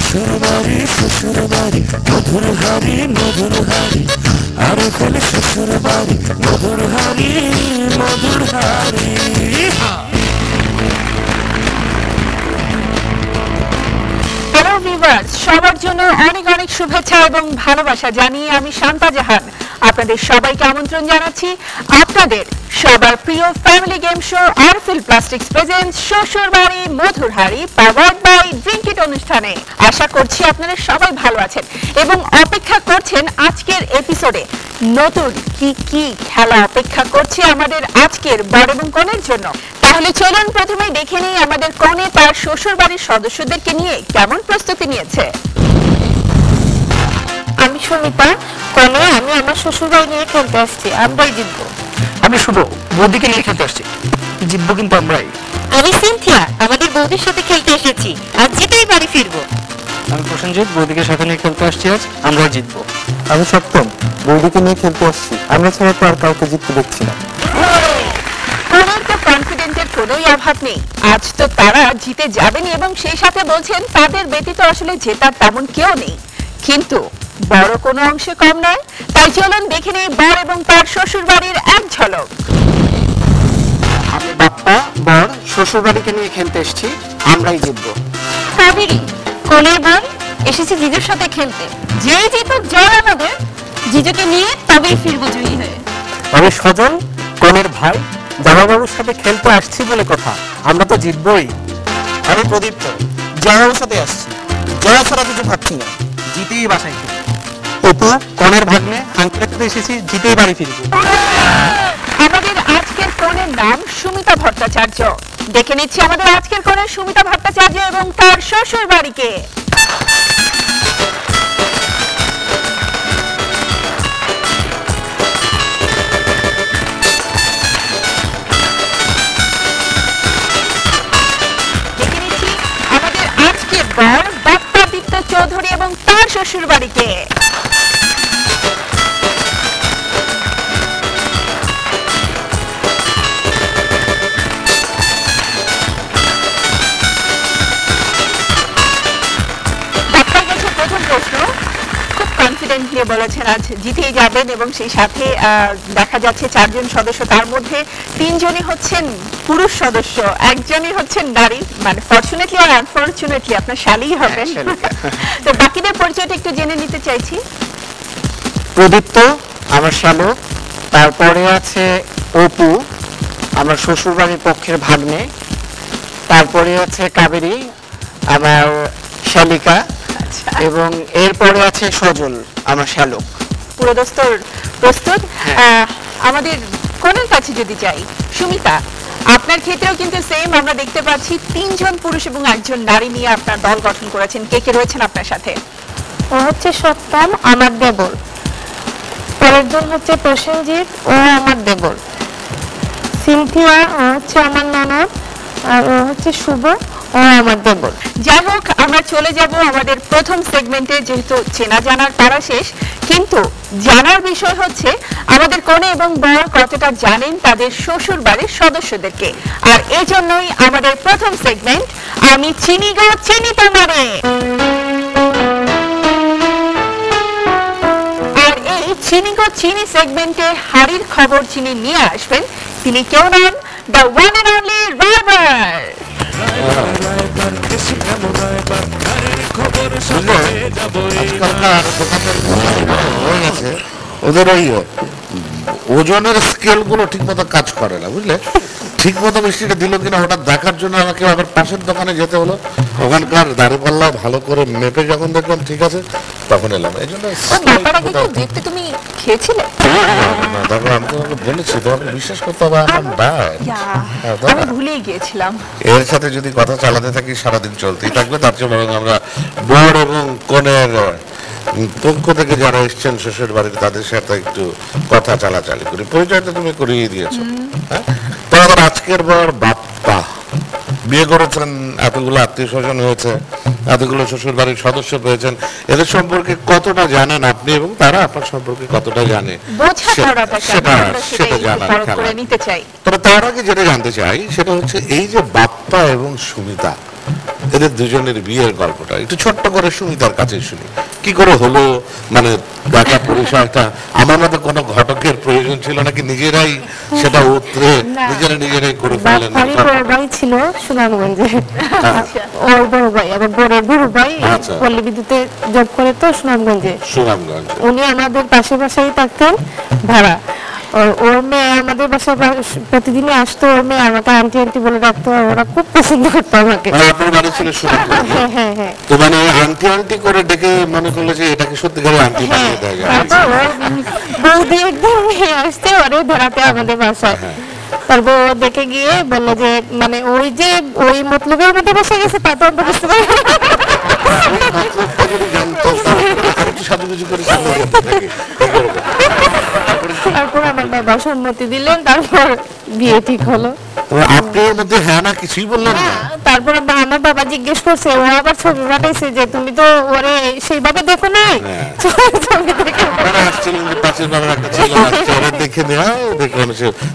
শ্বশুরবাড়ি মধুর হাড়ি মধুর হাড়ি আরো ফেলে শ্বশুরবাড়ি মধুর হাড়ি মধুর হাড়ি। হ্যালো ভিউয়ার্স, সবার জন্য অনেক অনেক শুভেচ্ছা এবং ভালোবাসা জানিয়ে আমি শান্তা জাহান আপনাদের সবাইকে আমন্ত্রণ জানাচ্ছি আপনাদের সবার প্রিয় family game show RFL plastics presents শ্বশুরবাড়ি মধুর হাড়ি পাওয়ার্ড বাই ড্রিঙ্ক ইট অনুষ্ঠানে। আশা করছি আপনারা সবাই ভালো আছেন এবং অপেক্ষা করছেন আজকের এপিসোডে নতুন কি কি খেলা অপেক্ষা করছে আমাদের আজকের বর এবং কনের জন্য। তাহলে চলুন প্রথমে দেখে নিই আমাদের কনে তার শ্বশুর বাড়ির সদস্যদেরকে নিয়ে কেমন প্রস্তুতি নিয়েছে। আমি সুমিতা, কনে আমি আমার শ্বশুর বাড়ি নিয়ে খেলতে আসছি, আমরাই জিতবো। আমি শুভ, বৌদিকে নিয়ে খেলতে আসছি, জিতবো কিন্তু আমরাই। আমি সিনথিয়া, আমাদের বৌদির সাথে খেলতে এসেছি, আজ জিতেই বাড়ি ফিরবো। আমি প্রসেনজিৎ, বৌদিকে সাথে নিয়ে খেলতে আসছি, আজ আমরাই জিতবো। আমি সপ্তম, বৌদিকে নিয়ে খেলতে আসছি, আমরা ছাড়া তো আর কাউকে জিততে দেখছি না। কনের তো কনফিডেন্টের কোনোই অভাব নেই, আজ তো তারা জিতে যাবেনি এবং সেই সাথে বলছেন তাদের ব্যতীত আসলে জেতার তেমন কেউ নেই। কিন্তু বড় কোনো অংশে কম নয়, তাই চলুন দেখে নেই বর এবং তার শ্বশুর বাড়ির এক ঝলক। আমি বাপ্পা, বর শ্বশুর বাড়িকে নিয়ে খেলতে এসছি, আমরাই জিতবো। কাবেরী, কনের বোন, এসেছি জিজুর সাথে খেলতে, যেই জিতুক জয় আমাদের, জিজুকে নিয়ে তবেই ফিরবো জয়ী হয়ে। আমি সজল, কনের ভাই, জামাইবাবুর সাথে খেলতে আসছি বলে কথা, আমরা তো জিতবই। আমি প্রদীপ্ত, জয়ার সাথে আসছি, জয়া ছাড়া কিছু ভাবছি না, জিতেই বাসায় ফিরবো। অপু, কনের ভাগ্নে, আঙ্কেলের সাথে এসেছি, জিতেই বাড়ি ফিরবো। আমাদের আজকের কনের নাম সুমিতা ভট্টাচার্য। দেখে নিচ্ছি আমাদের আজকের কনের সুমিতা ভট্টাচার্য এবং তার শ্বশুর বাড়িকে। দেখে নিচ্ছি আমাদের আজকের বর বাপ্পাদিত্য চৌধুরী এবং তার শ্বশুর বাড়িকে। বলেছেন আজ জিতেই যাবেন এবং সেই সাথে দেখা যাচ্ছে চারজন সদস্য, তার মধ্যে তিনজনই হচ্ছেন পুরুষ সদস্য, একজনই হচ্ছেন নারী, মানে ফরচুনেটলি আর আনফরচুনেটলি আপনার শালীই হবেন। তো বাকিদের পরিচয়টা একটু জেনে নিতে চাইছি। প্রদীপ্ত আমার শ্যালক, তারপরে আছে অপু আমার শ্বশুর বাড়ির পক্ষের ভাগ্নে, তারপরে আছে কাবেরী আমার শালিকা, এবং এরপরে আছে সজল আমার শ্যালক। পুরো দস্তর প্রস্তুত। আমাদের কোনের কাছে যদি যাই, সুমিতা আপনার ক্ষেত্রেও কিন্তু সেম, আমরা দেখতে পাচ্ছি তিনজন পুরুষ এবং একজন নারী নিয়ে আপনার দল গঠন করেছেন। কে কে রয়েছেন আপনার সাথে? ও হচ্ছে সপ্তম, আমার দেবর। পরের জন হচ্ছে প্রসেনজিৎ, ও আমার দেবর। সিনথিয়া, ও হচ্ছে আমার ননদ, আর ও হচ্ছে শুভ, ও আমার দেবর। যাই হোক, আমরা চলে যাব আমাদের প্রথম সেগমেন্টে। যেহেতু চেনা জানার পারা শেষ, কিন্তু জানার বিষয় হচ্ছে আমাদের কনে এবং বর কতটা জানেন তাদের শ্বশুর বাড়ির সদস্যদেরকে। আর এই জন্যই আমাদের প্রথম সেগমেন্ট, আমি চিনি গো চিনি তোমারে। আর এই চিনি গো চিনি সেগমেন্টে হাড়ির খবর চিনি নিয়ে আসবেন তিনি কেউ নন, দ্য ওয়ান এন্ড অনলি রাইবার। ওদের ওই ওজনের স্কেল গুলো ঠিক মতো কাজ করে না, বুঝলে? ঠিক মতো মিষ্টিটা দিল কিনা হঠাৎ দেখার জন্য আমাকে আবার পাশের দোকানে যেতে হলো, ওখানকার দাঁড়িপাল্লা ভালো করে মেপে যখন দেখলাম ঠিক আছে তখন এলাম। এই জন্য দেখতে তুমি খেয়েছিলে? তারপর আমি তোমাকে বলেছি, তোমাকে বিশ্বাস করতে হবে, আমার ব্যাড। আমি ভুলেই গিয়েছিলাম। এর সাথে যদি কথা চালাতে থাকি সারাদিন চলতেই থাকবে, তার চেয়ে বরং আমরা বর এবং কনের পক্ষ থেকে যারা এসছেন শ্বশুর বাড়ির তাদের সাথে একটু কথা চালাচালি করি। পরিচয়টা তুমি করিয়ে দিয়েছো। হ্যাঁ, তারপর আজকের বর বাপ্পা, বিয়ে করেছেন, এতগুলো আত্মীয় স্বজন হয়েছে, এতগুলো শ্বশুর বাড়ির সদস্য পেয়েছেন, এদের সম্পর্কে কতটা জানেন আপনি এবং তারা আপনার সম্পর্কে কতটা জানে সেটা জানার খেলা। তবে তার আগে যেটা জানতে চাই সেটা হচ্ছে এই যে বাপ্পা এবং সুমিতা, এদের দুজনের বিয়ের গল্পটা একটু ছোট্ট করে শুনি, তার কাছে শুনি কি করে হলো, মানে দেখা পরিচয়টা। আমার মতো কোনো ঘটকের প্রয়োজন ছিল নাকি নিজেরাই সেটা উতরে নিজেরাই করে ফেললেন? বড় ভাই ছিল সুনামগঞ্জে, ওর বড় ভাই আমার বড় ভাই পল্লী বিদ্যুতে জব করে তো সুনামগঞ্জে। উনি আমাদের পাশে পাশেই থাকতেন ভাড়া। ওর মেয়ে আমাদের বাসায় প্রতিদিনই আসতো, ওর মেয়ে আমাকে আন্টি আন্টি বলে ডাকতো, ওরা খুব পছন্দ করতো আমাকে। আপনার বাড়ি ছিল সুনামগঞ্জে? হ্যাঁ হ্যাঁ। তো মানে আন্টি আন্টি করে ডেকে মনে করলো যে এটাকে সত্যিকারে আন্টি বানিয়ে দেওয়া যায়। বৌদি একদম আসতে ওরে ধরাতে আমাদের বাসায়। তারপর ও দেখে গিয়ে বললো যে মানে ওই যে ওই মতলবের মধ্যে বসে গেছে তা তো আমরা বুঝতে পারি। তারপর আমার বাবা সম্মতি দিলেন, তারপর বিয়ে ঠিক হলো। আপনার মধ্যে হ্যাঁ না কিছুই বললেন না? তারপর আমার বাবা জিজ্ঞেস করছে, ও আবার ছবি পাঠাইছে যে তুমি তো ওরে সেইভাবে দেখো নাই,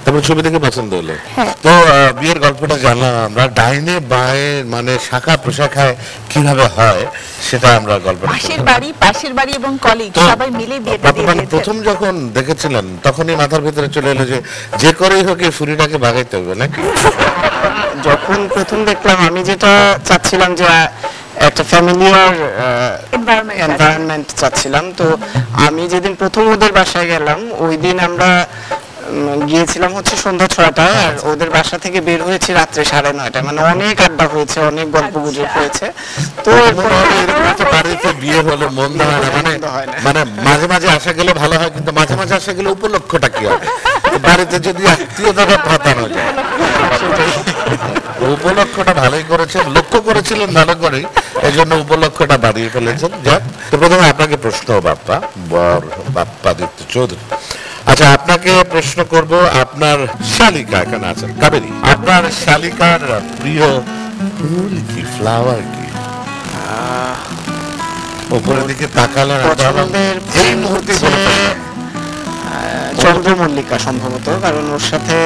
তারপর ছবি দেখে পছন্দ হলো। তো বিয়ের গল্পটা জানলাম আমরা, ডাইনে বাঁয়ে মানে শাখা প্রশাখায় কিভাবে হয় সেটা আমরা গল্পটা পাশের বাড়ি এবং কলিগ সবাই মিলে বিয়েটা দিয়ে দিয়েছে। প্রথম যখন দেখেছিলেন তখনই মাথার ভিতরে চলে এলো যে করেই হোক এই ফুরিটাকে ভাগাইতে হবে নাকি? যখন প্রথম দেখলাম আমি যেটা চাচ্ছিলাম যে একটা ফ্যামিলিয়ার এনভায়রনমেন্ট চাচ্ছিলাম। তো আমি যেদিন প্রথম ওদের বাসায় গেলাম ওই দিন আমরা গিয়েছিলাম হচ্ছে সন্ধ্যা 6টায়, আর ওদের বাসা থেকে বের হয়েছি রাত্রে 9:30টায়। মানে অনেক আড্ডা হয়েছে, অনেক গল্প গুজব হয়েছে। তো বাড়িতে বিয়ে হলো মন্দ হয় না, মানে মাঝে মাঝে আসা গেলে ভালো হয়, কিন্তু মাঝে মাঝে আসা গেলে উপলক্ষটা কি হবে? বাড়িতে যদি আত্মীয়তাটা পাতানো যায়, উপলক্ষটা ভালোই করেছেন, লক্ষ্য করেছিলেন ভালো করে, এই জন্য উপলক্ষটা বাড়িয়ে ফেলেছেন। যাক, তো প্রথমে আপনাকে প্রশ্ন বাপ্পাদিত্য চৌধুরী। আচ্ছা, আপনাকে প্রশ্ন করব, আপনার শালিকা এখানে আছেন কাবেরী, আপনার শালিকার প্রিয় ফুল কি, ফ্লাওয়ার কি? উপরের দিকে তাকালেন, এই মুহূর্তে চন্দ্রমল্লিকা সম্ভবত, কারণ ওর সাথে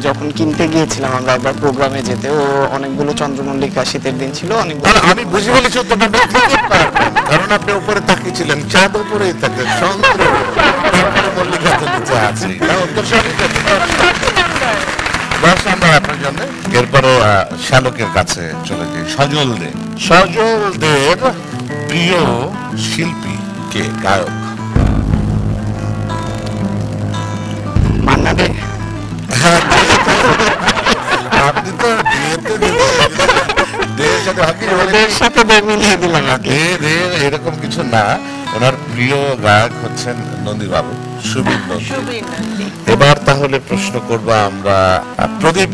যখন কিনতে গিয়েছিলাম আমরা একবার প্রোগ্রামে যেতে, ও অনেকগুলো চন্দ্রমল্লিকা, শীতের দিন ছিল অনেকগুলো। আমি বুঝে ফেলেছি কারণ আপনি উপরে তাকিয়েছিলেন, চাঁদ উপরেই থাকে, চন্দ্রমল্লিকা তো নিচে আছে। আপনার জন্য এরপরে শ্যালকের কাছে চলে যাই, সজলদের প্রিয় শিল্পী কে, গায়ক? মান্না দে। আপনি তো এরকম কিছু না, ওনার প্রিয় গায়ক হচ্ছেন নন্দীবাবু, সুবীর নন্দী। এবার তাহলে প্রশ্ন করবো আমরা প্রদীপ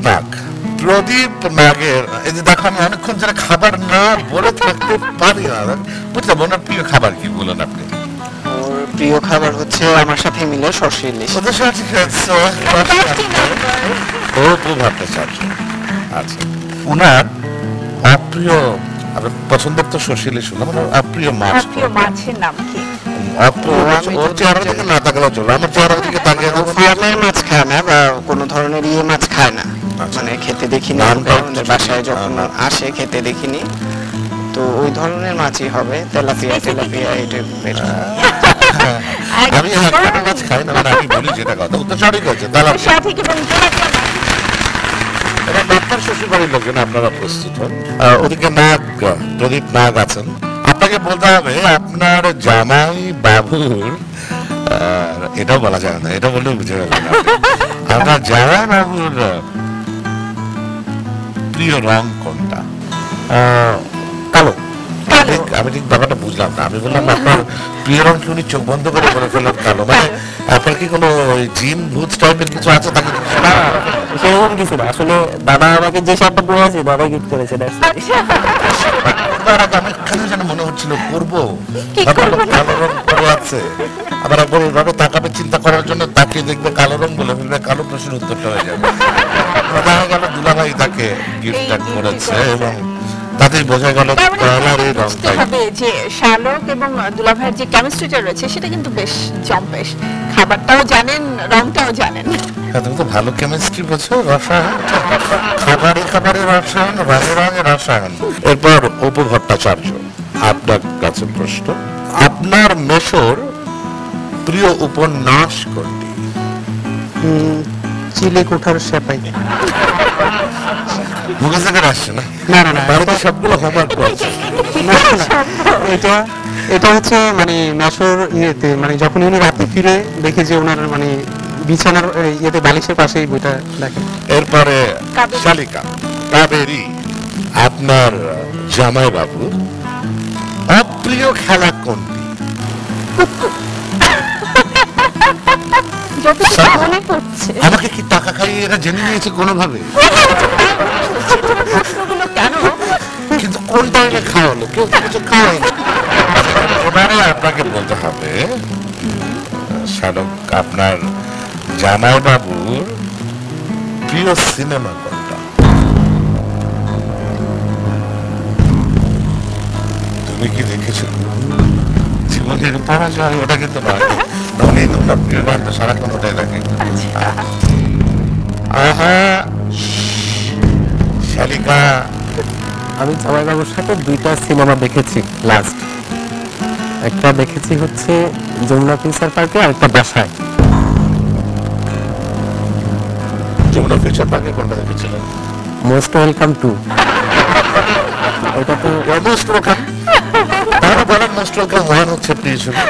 নাগের, এই যে দেখো আমি অনেকক্ষণ যারা খাবার না বলে থাকতে পারি না, বুঝলাম ওনার প্রিয় খাবার কি বলেন আপনি? প্রিয় খাবার হচ্ছে আমার সাথে মিলে সরষে ইলিশ। আচ্ছা, ওনার অপ্রিয়, পছন্দের তো সরষে ইলিশ, অপ্রিয় মাছের নাম কি? ওর চেহারা দিকে না তাকালেও চলো, আমার চেহারা দিকে তাকিয়ে ফার্মের মাছ খায় না বা কোনো ধরনের মাছ খায় না, মানে খেতে দেখিনি, আমাদের বাসায় যখন আসে খেতে দেখিনি। তো ওই ধরনের মাছই হবে, তেলাপিয়া এটা বেটার। আমি মাছ খাই না, মানে আমি বলি যেটা কথা, উত্তর সঠিক হয়েছে। আপনার শ্বশুর বাড়ির লোকজন আপনারা প্রস্তুত হন। ওদিকে প্রদীপ নাগ আছেন, আপনাকে বলতে হবে আপনার জামাই বাবুর, এটাও বলা যায় না, এটা বললেও বুঝে যাবেন, আপনার জামাই বাবুর প্রিয় রং কোনটা? কালো। আমি ঠিক ব্যাপারটা বুঝলাম না, আমি বললাম আপনার প্রিয় রং কি উনি চোখ বন্ধ করে বলে ফেললেন কালো, মানে আপনার কি কোনো জিন ভূত টাইপের কিছু আছে? তাকে সেরকম কিছু না, আসলে বাবা আমাকে যে শার্টটা পরে আছে বাবা গিফট করেছে। আমি কেন যেন মনে হচ্ছিল করবো, কালো রং পরে আছে, আবার ভাবে তাকাবে চিন্তা করার জন্য, তাকিয়ে দেখবে কালো রং বলে ফেলবে, কালো প্রশ্নের উত্তরটা হয়ে যাবে। দেখা গেল দুলাভাই তাকে গিফট করেছে এবং তাতেই বোঝা গেল তার মানে কালারই রং বুঝতে তাই। হবে যে শালক এবং দুলাভাইয়ের যে কেমিস্ট্রিটা রয়েছে সেটা কিন্তু বেশ জম্পেশ। খাবারটাও জানেন, রংটাও জানেন। হ্যাঁ, তুমি তো ভালো কেমিস্ট্রি বোঝো, রসায়ন, খাবারে খাবারে রসায়ন, রঙে রঙে রসায়ন। এরপর অপু ভট্টাচার্য, আপনার কাছে প্রশ্ন, আপনার মেশোর প্রিয় উপন্যাস কোনটি? চিলে কোঠার সেপাই। মুখে থেকে আসছে না? না না না, বাড়িতে সবগুলো হোমওয়ার্ক করছে। না, না, এটা এটা হচ্ছে মানে মেশোর ইয়েতে, মানে যখন উনি রাতে ফিরে দেখে যে ওনার মানে বিছানার ইয়েতে বালিশের পাশেই বইটা দেখেন। এরপরে শালিকা, কাবেরী, আপনার জামাই বাবুর অপ্রিয় খেলা কোনটি? যতটুকু মনে পড়ছে আমাকে কি টাকা খাইয়ে এরা জেনে নিয়েছে কোনোভাবে? প্রশ্নগুলো কেন? কিন্তু কোন টাইমে খাওয়ালো? কেউ তো কিছু খাওয়ায়নি। এবারে আপনাকে বলতে হবে শালক, আপনার জামাই বাবুর প্রিয় সিনেমা কোনটা? তুমি কি দেখেছো জীবনের পরাজয়? ওটা কিন্তু নয়, নাহলে তোমরা প্রিয় গান তো সারাক্ষণ ওটাই দেখে। আহা, শালিকা, আমি জামাইবাবুর সাথে 2টা সিনেমা দেখেছি লাস্ট। একটা দেখেছি হচ্ছে যমুনা ফিউচার পার্কে, আর একটা বাসায়। যমুনা ফিউচার পার্কে কোনটা দেখেছিলেন? Most welcome to. ওটা তো মোস্ট ওয়েলকাম। তারা বলেন মোস্ট ওয়েলকাম 1 হচ্ছে প্রিয় ছবি,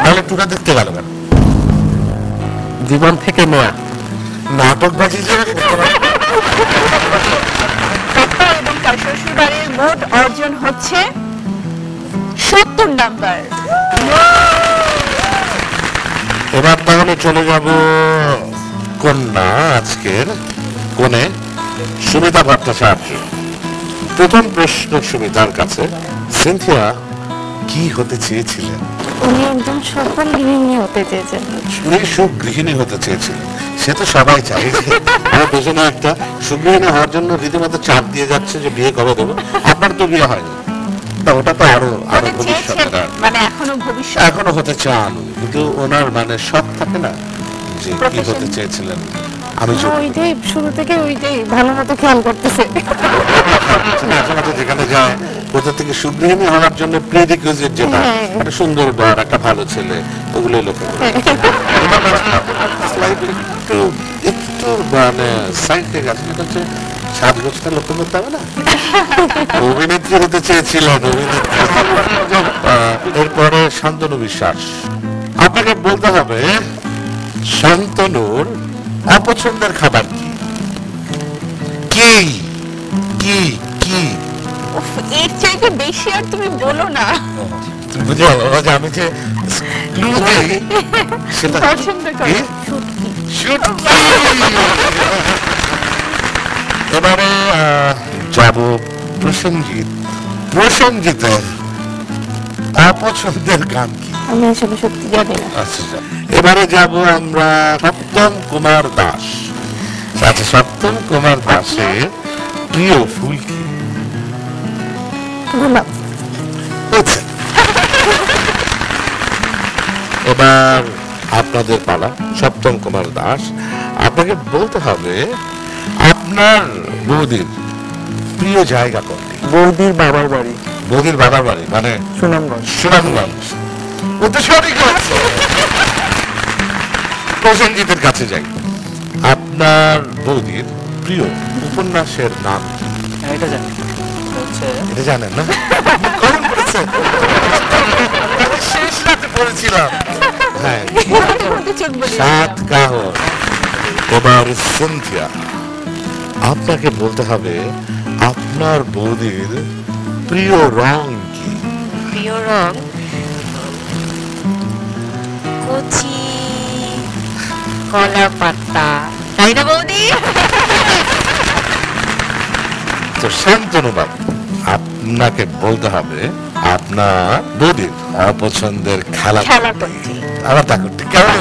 নাহলে টুটা দেখতে গেল কেন? জীবন থেকে নেয়া। নাটকবাজি যে সত্তা এবং তার শ্বশুরবাড়ির মোট অর্জন হচ্ছে 70 নাম্বার। এবার তাহলে চলে যাব কন্যা, আজকের কোণে সুমিতা ভট্টাচার্য। প্রথম প্রশ্ন সুমিতার কাছে, সিনথিয়া কি হতে চেয়েছিলেন? উনি একজন সফল গৃহিণী হতে চেয়েছেন। উনি সুগৃহিণী হতে চেয়েছিলেন। সে তো সবাই চাই যে আমার পেছনে একটা সুগৃহিণী হওয়ার জন্য রীতিমতো চাপ দিয়ে যাচ্ছে যে বিয়ে কবে দেবো। আপনার তো বিয়ে হয়নি, তা ওটা তো আরো আরো হতে চেয়েছেন, ভবিষ্যৎ, মানে এখনো ভবিষ্যৎ। এখনো হতে চান, কিন্তু ওনার মানে শখ থাকে না যে কি Profession. হতে চেয়েছিলেন। আমি ওইটাই শুরু থেকে ওইটাই ভালো মতো খেয়াল করতেছে। এখন তো যেখানে যায় কোথা থেকে সুগৃহিণী হওয়ার জন্য প্রিডিকুইজিট যেটা, হ্যাঁ। একটা সুন্দর বর, একটা ভালো ছেলে, ওগুলোই লক্ষ্য করে। Slightly একটু মানে সাইড থেকে আছে, যেটা হচ্ছে সাজগোজটা লক্ষ্য করতে হবে না। অভিনেত্রী হতে চেয়েছিলেন, অভিনেত্রী। এরপরে শান্তনু বিশ্বাস, আপনাকে বলতে হবে শান্তনুর অপছন্দের খাবার কি? কি কি কি? উফ, এর চাইতে বেশি আর তুমি বলো না। বুঝে গেল যে আমি যে ক্লু দেই সেটা পছন্দ করো কি? শুটকি। শুটকি। এবারে যাব প্রসেনজিৎ। প্রসেনজিতের অপছন্দের গান কি? আমি আসলে সত্যি জানি না। আচ্ছা, এবারে যাব আমরা সপ্তম কুমার দাস। আচ্ছা, সপ্তম কুমার দাসের প্রিয় ফুল কি? গোলাপ। হচ্ছে। এবার আপনাদের পালা, সপ্তম কুমার দাস। আপনাকে বলতে হবে আপনার বৌদির প্রিয় জায়গা কোনটি? বৌদির বাবার বাড়ি বৌদির বাবার বাড়ি মানে সুনামগঞ্জ। সুনামগঞ্জ। ও তো সঠিক হচ্ছে। প্রসেনজিতের কাছে যাই, আপনার বৌদির প্রিয় উপন্যাসের নাম কি? এটা জানি। এটা জানেন না? কখন পড়েছেন? শেষ রাতে পড়েছিলাম। হ্যাঁ, ঘুরতে ঘুরতে চোখ বুলিয়ে সাত দিলাম। কাহর। এবার সিনথিয়া, আপনাকে বলতে হবে আপনার বৌদির প্রিয় রং কি? প্রিয় রং কচি কলা পাতা, তাই না বৌদি? তো শান্তনু বাবু, আপনাকে বলতে হবে আপনার বৌদির অপছন্দের খেলা খেলা কোনটি? আবার তা করতে কেমন?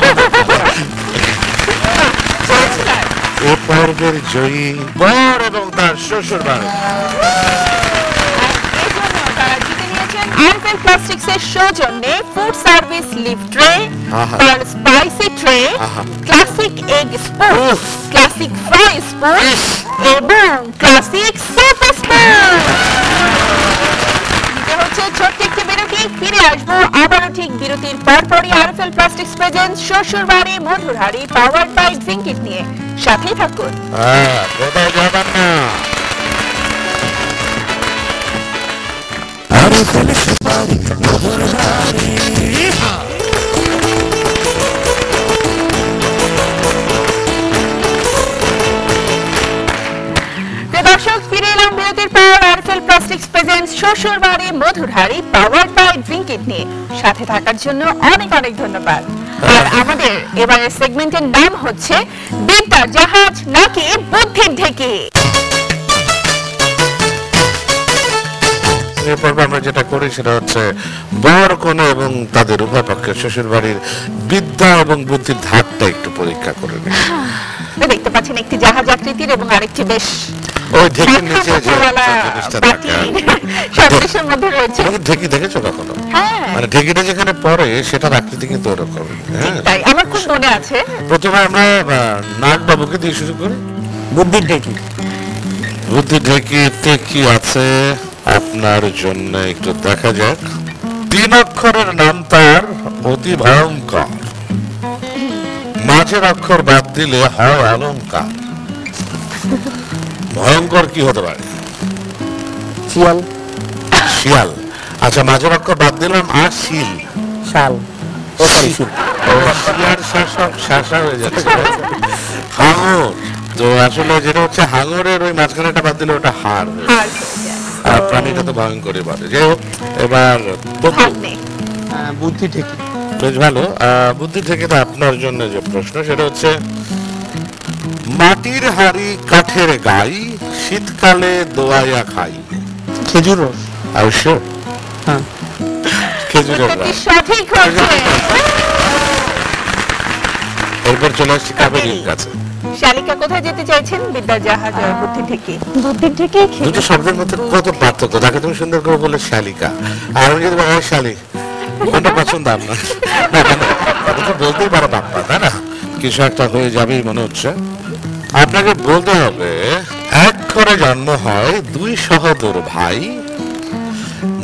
এ পর্বের জয়ী বর এবং তার শ্বশুর বাড়ি। প্লাস্টিক্স এর সৌজন্যে ফুড সার্ভিস লিফট ট্রে, আহা। স্পাইসি ট্রে, আহা। Classic egg spoon, classic fry spoon এবং ক্লাসিক স্যুপ স্পুন। দিতে হচ্ছে ছোট্ট একটি বিরতি, ফিরে আসবো আবারও ঠিক বিরতির পরপরই আরএফএল প্লাস্টিক্স প্রেজেন্টস শ্বশুরবাড়ি মধুর হাড়ি পাওয়ার্ড বাই ড্রিঙ্কিট নিয়ে সাথেই থাকুন। কোথাও যাবেন না। আরএফএল শ্বশুরবাড়ি মধুর হাড়ি। দর্শক, ফিরে এলাম বিরতির পর আরএফএল প্লাস্টিক্স প্রেজেন্টস শ্বশুরবাড়ি মধুর হাড়ি পাওয়ার্ড বাই ড্রিঙ্কিট নিয়ে সাথে থাকার জন্য অনেক অনেক ধন্যবাদ। আর আমাদের এবারের সেগমেন্টের নাম হচ্ছে বিদ্যার জাহাজ নাকি বুদ্ধির ঢেকি। এই পর্বে আমরা যেটা করি সেটা হচ্ছে বর কনে এবং তাদের উভয় পক্ষের শ্বশুর বাড়ির বিদ্যা এবং বুদ্ধির ধারটা একটু পরীক্ষা করে নিই। দেখতে পাচ্ছেন একটি জাহাজ আকৃতির এবং আরেকটি বেশ ওই ঢেকির নিচে যে কাঁটাওয়ালা জিনিসটা বাটি থাকে সবকিছুর মধ্যে রয়েছে। তুমি ঢেকি দেখেছো কখনো? হ্যাঁ, মানে ঢেকিটা যেখানে পড়ে সেটার আকৃতি কিন্তু ওরকম। হ্যাঁ, তাই আমার খুব মনে আছে। প্রথমে আমরা নাগ বাবুকে দিয়ে শুরু করি। বুদ্ধির ঢেকি। বুদ্ধি ঢেকিতে কি আছে আপনার জন্য একটু দেখা যাক। 3 অক্ষরের নাম তার অতি ভয়ঙ্কর, মাঝের অক্ষর বাদ দিলে হয় অলঙ্কার। ভয়ঙ্কর কি হতে পারে? শিয়াল। শিয়াল। আচ্ছা, মাঝের অক্ষর বাদ দিলাম আর শিল। শাল। ও সরি, শিল। শিয়ার শাসা হয়ে যাচ্ছে। হাঙর। তো আসলে যেটা হচ্ছে হাঙরের ওই মাঝখানেটা বাদ দিলে ওটা হাড়। আর আর প্রাণীটা তো ভয়ঙ্করই বলে। যাই হোক, এবার তপু। সামনে বুদ্ধি ঢেকি। বেশ ভালো। বুদ্ধি থেকে তো আপনার জন্য যে প্রশ্ন সেটা হচ্ছে মাটির হাড়ি কাঠের গাই, শীতকালে দোয়াইয়া খাই। খেজুর রস। অবশ্য হ্যাঁ। খেজুরের উত্তরটি রস। সঠিক হয়েছে। এরপর চলে আসছি কাবেরীর কাছে। শালিকা কোথায় যেতে চাইছেন? বিদ্যার জাহাজ আর বুদ্ধি ঢেকি। বুদ্ধির ঢেকি দুটো শব্দের মধ্যে কত পার্থক্য। তাকে তুমি সুন্দর করে বলে শালিকা, আর আমি যদি বলা শালিক, কোনটা পছন্দ আপনার? না, কেন? এটা তো বলতেই পারো বাপ্পা, তাই না? কিছু একটা হয়ে যাবেই মনে হচ্ছে। আপনাকে বলতে হবে এক ঘরে জন্ম হয় 2 সহোদর ভাই,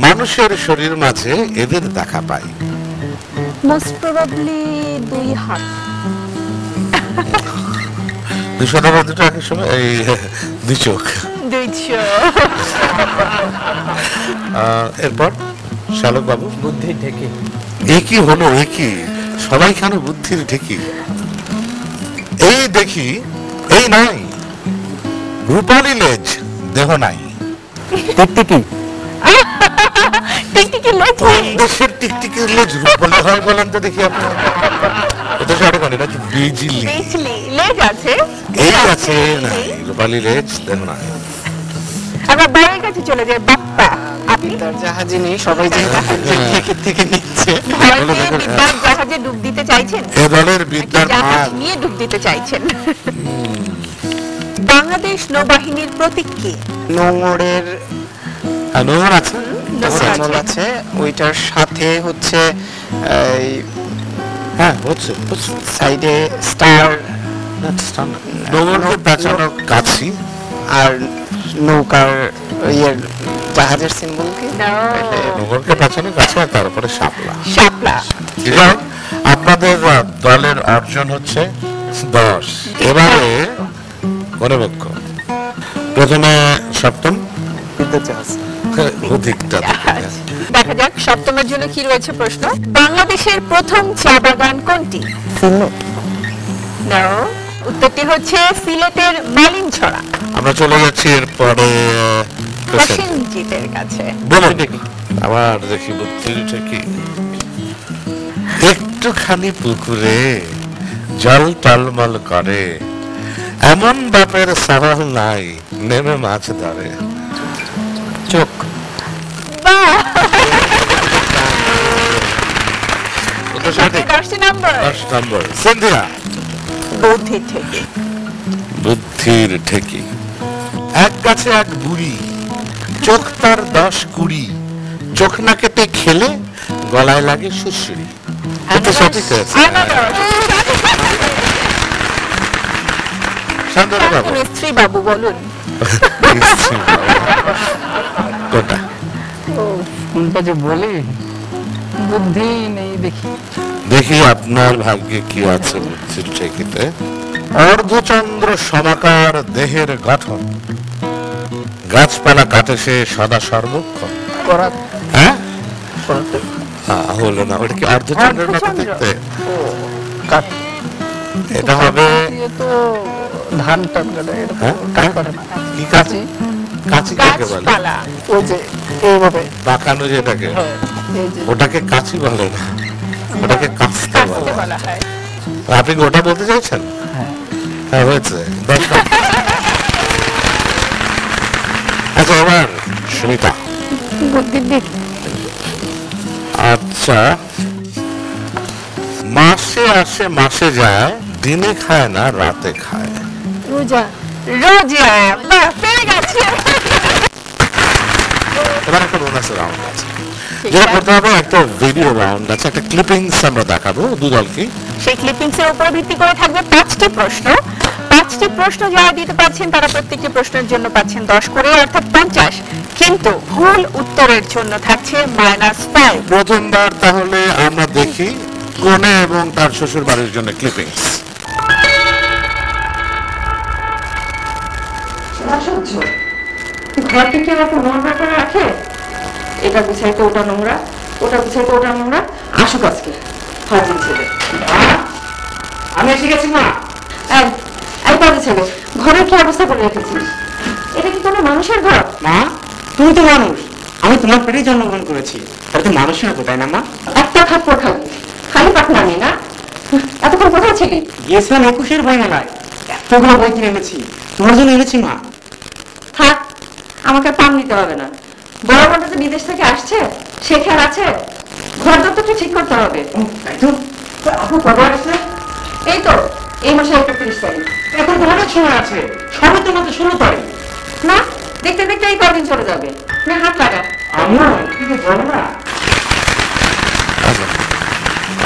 মানুষের শরীর মাঝে এদের দেখা পাই। মোস্ট প্রবাবলি 2 হাত। 2 সহোদর দুটো একই সময়, এই 2 চোখ। 2 চোখ। এরপর শালক বাবু। বুদ্ধির ঢেকি। একই হলো, একই সবাই কেন বুদ্ধির ঢেকি? এই দেখি এই নাই, রূপালী লেজ দেহ নাই। টিকটিকি। টিকটিকি লেজ কোন নেই। দেশের টিকটিকির লেজ রূপালী হয় বলেন তো দেখি আপনি? এটা সঠিক না, এটা হচ্ছে বিজলি। বিজলি লেজ আছে। এই আছে নাই, রূপালী লেজ দেহ নাই। আমরা বাড়ির কাছে চলে যাই। বাপ্পা, আপনি তার জাহাজে নেই, সবাই যে ঢেকি থেকে নিচ্ছে। ভয় পেয়ে বিদ্যার জাহাজে ডুব দিতে চাইছেন? এ দলের নাকি বিদ্যার জাহাজ ভাগ। নিয়ে ডুব দিতে চাইছেন? বাংলাদেশ নৌবাহিনীর প্রতীক কি? নোংরের নোংর আছে। সিম্বল আছে, ওইটার সাথে হচ্ছে এই হ্যাঁ, হচ্ছে হচ্ছে। সাইডে স্টার নোংরকে পেঁচানো কাছি। আর নৌকার ইয়ের জাহাজের সিম্বল কি? নোংরকে পেঁচানো কাছে, আর তার উপরে শাপলা। শাপলা। যাই হোক, আপনাদের দলের অর্জন হচ্ছে 10। এবারে কর্তৃপক্ষ প্রথমে সপ্তম বিদ্যুৎ জাহাজ। অধিকটা জাহাজ। দেখা যাক সপ্তমের জন্য কি রয়েছে প্রশ্ন। বাংলাদেশের প্রথম চা বাগান কোনটি? No, উত্তরটি হচ্ছে সিলেটের মালিনছড়া। আমরা চলে যাচ্ছি এরপরে প্রসেনজিতের কাছে। বলুন আবার দেখি বুদ্ধিটা কি। একটুখানি পুকুরে জল টলমল করে, এমন বাপের সাবাল নাই নেমে মাছ ধরে। চোখ। বাহ, ওটা সঠিক। 10 নম্বর। 10 নম্বর। সিন্ধিয়া। বুদ্ধির থেকে। বুদ্ধির ঠেকি। এক গাছে এক বুড়ি, চোখ তার 10-20, চোখ না কেটে খেলে গলায় লাগে সুশ্রী। এটা সঠিক হয়েছে। শান্তনু বাবু, মিস্ত্রি বাবু বলুন। কোনটা? কোনটা যে বলি বুদ্ধি নেই দেখি। দেখি আপনার ভাগ্যে কি আছে বুদ্ধির ঠেকিতে। অর্ধচন্দ্র সমাকার দেহের গঠন, গাছপালা কাটে সে সদা সর্বক্ষণ। হ্যাঁ হলো না, ওটা কি অর্ধচন্দ্রের মতো দেখতে? এটা হবে ধান টান কাটে কি কাঁচি? কাঁচি কাকে বলে? গাছপালা। ওই যে এইভাবে বাঁকানো যেটাকে, ওটাকে কাঁচি বলে না, ওটাকে কাস্তে বলে। কাস্তে বলা হয়। আপনি কি ওটা বলতে চাইছেন? হ্যাঁ হয়েছে। আচ্ছা এবার সুমিতা। বুদ্ধি দেখি। আচ্ছা, মাসে আসে মাসে যায়, দিনে খায় না রাতে খায়। রোজা। রোজা। বাহ, পেরে গেছে। এবার একটা বোনাস রাউন্ড আছে, যেটা করতে হবে একটা ভিডিও রাউন্ড আছে, একটা ক্লিপিংস আমরা দেখাবো দুদলকে। সেই ক্লিপিংস এর উপর ভিত্তি করে থাকবে 5টি প্রশ্ন। 5টি প্রশ্ন যারা দিতে পারছেন তারা প্রত্যেকটি প্রশ্নের জন্য পাচ্ছেন 10 করে, অর্থাৎ 50। কিন্তু ভুল উত্তরের জন্য থাকছে -5। প্রথমবার তাহলে আমরা দেখি কনে এবং তার শ্বশুর বাড়ির জন্য ক্লিপিংস। ঘরটি কি আমাকে নোংরা করে রাখে? এটা গুছাইতে ওটা নোংরা, ওটা গুছাইতে ওটা নোংরা। আসুক আজকে ফাজিল ছেলে। আমি এসে গেছি মা। এই ফাজিল ছেলে, ঘরের কি অবস্থা করে রেখেছিস? এটা কি কোনো মানুষের ঘর? মা তুমি তো মানুষ, আমি তোমার পেটেই জন্মগ্রহণ করেছি, তাহলে তো মানুষই হতো তাই না মা? একটা খাপ্পড় খাবি, খালি পাকনামি না? এতক্ষণ কোথায় ছিলি? গিয়েছিলাম 21-এর বই মেলায়, এতগুলো বই কিনে এনেছি, তোমার জন্য এনেছি মা। থাক, আমাকে পাম নিতে হবে না। বড় বড় তো বিদেশ থেকে আসছে, শেখার আছে, ঘর দপ্তরটা ঠিক করতে হবে। তাই তো, আপু কবে আসছে? এই তো এই মাসে 31 তারিখ। এখন তো অনেক সময় আছে, সবে তো মাত্র 16 তারিখ। না, দেখতে দেখতে এই কদিন চলে যাবে। না, হাত লাগা। আম্মা কি যে বলো না।